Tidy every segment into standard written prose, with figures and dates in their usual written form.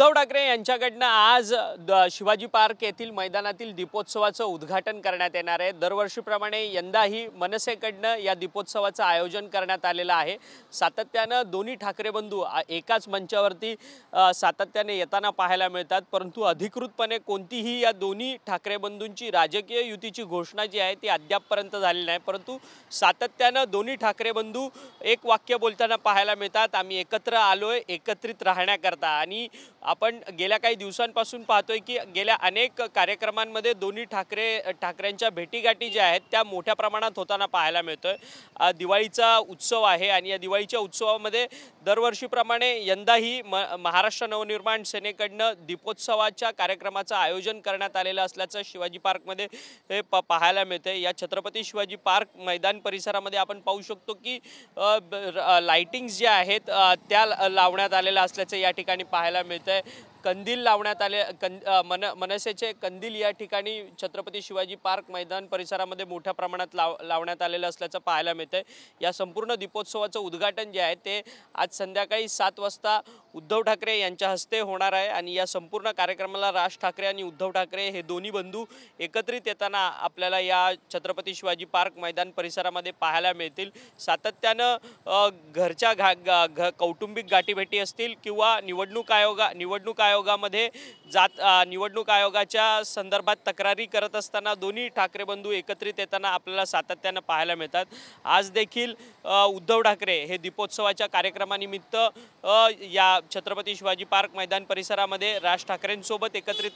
उद्धव ठाकरे यांच्याकडनं आज शिवाजी पार्क येथील मैदानातील दीपोत्सवाचं उद्घाटन करण्यात येणार आहे। दरवर्षीप्रमाणे यंदाही मनसेकडनं या दीपोत्सवाचं आयोजन करण्यात आलेलं आहे। सातत्यानं दोन्ही ठाकरे बंधू एकाच मंचावरती सातत्याने येताना पाहायला मिळतात, परंतु अधिकृतपणे कोणतीही या दोन्ही ठाकरे बंधूंची राजकीय युतीची घोषणा जी आहे ती अद्यापपर्यंत झालेली नाही। परंतु सातत्यानं दोन्ही ठाकरे बंधू एक वाक्य बोलताना पाहायला मिळतात, आम्ही एकत्र आलोय एकत्रित राहण्याकरता। आणि आपण गेल्या काही दिवसांपासून पाहतोय की गेल्या अनेक कार्यक्रमांमध्ये दोन्ही ठाकरेंच्या भेटीगाठी ज्या आहेत त्या मोठ्या प्रमाणात होताना पाहायला मिळतोय। दिवाळीचा उत्सव आहे आणि या दिवाळीच्या उत्सवामध्ये दरवर्षीप्रमाणे यंदाही महाराष्ट्र नवनिर्माण सेनेकडनं दीपोत्सवाच्या कार्यक्रमाचं आयोजन करण्यात आलेलं असल्याचं शिवाजी पार्कमध्ये पाहायला मिळतंय। या छत्रपती शिवाजी पार्क मैदान परिसरामध्ये आपण पाहू शकतो की लाइटिंग्स ज्या आहेत त्या लावण्यात आलेल्या असल्याचं या ठिकाणी पाहायला मिळतंय। कंदील लावण्यात आले, मनसेचे कंदील या ठिकाणी छत्रपती शिवाजी पार्क मैदान परिसरामध्ये मोठ्या प्रमाणात लावण्यात आलेलं असल्याचं पाहायला मिळतंय। या संपूर्ण दीपोत्सवाचं उद्घाटन जे आहे ते आज संध्याकाळी 7 वाजता उद्धव ठाकरे यांच्या हस्ते होणार आहे आणि या संपूर्ण कार्यक्रमाला राज ठाकरे आणि उद्धव ठाकरे हे दोन्ही बंधू एकत्रित येताना आपल्याला या छत्रपती शिवाजी पार्क मैदान परिसरामध्ये पाहायला मिळतील। सातत्यानं घरच्या कौटुंबिक गाठीभेटी असतील किंवा निवडणूक आयोगामध्ये निवडणूक आयोगाच्या संदर्भात तक्रारी करत असताना दोन्ही ठाकरे बंधू एकत्रित येताना आपल्याला सातत्यानं पाहायला मिळतात। आज देखील उद्धव ठाकरे हे दीपोत्सवाच्या कार्यक्रमानिमित्त या छत्रपती शिवाजी पार्क मैदान परिसरामध्ये राज ठाकरेंसोबत एकत्रित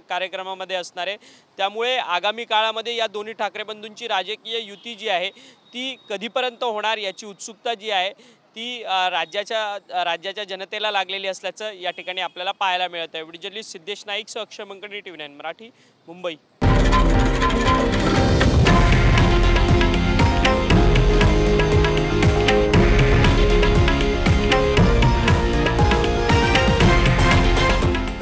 कार्यक्रमामध्ये असणार आहे। त्यामुळे आगामी काळामध्ये या दोन्ही ठाकरे बंधूंची राजकीय युती जी आहे ती कधीपर्यंत होणार याची उत्सुकता जी आहे ती राज्याच्या जनतेला लागलेली असल्याचं या ठिकाणी आपल्याला पाहायला मिळत आहे। व्हिडिओ जर्नलिस्ट सिद्धेश नाईक सह अक्षय मंकणी, TV9 मराठी, मुंबई।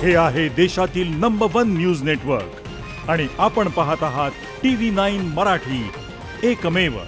हे आहे देशातील नंबर 1 न्यूज नेटवर्क आणि आपण पाहत आहात TV9 मराठी, एकमेव।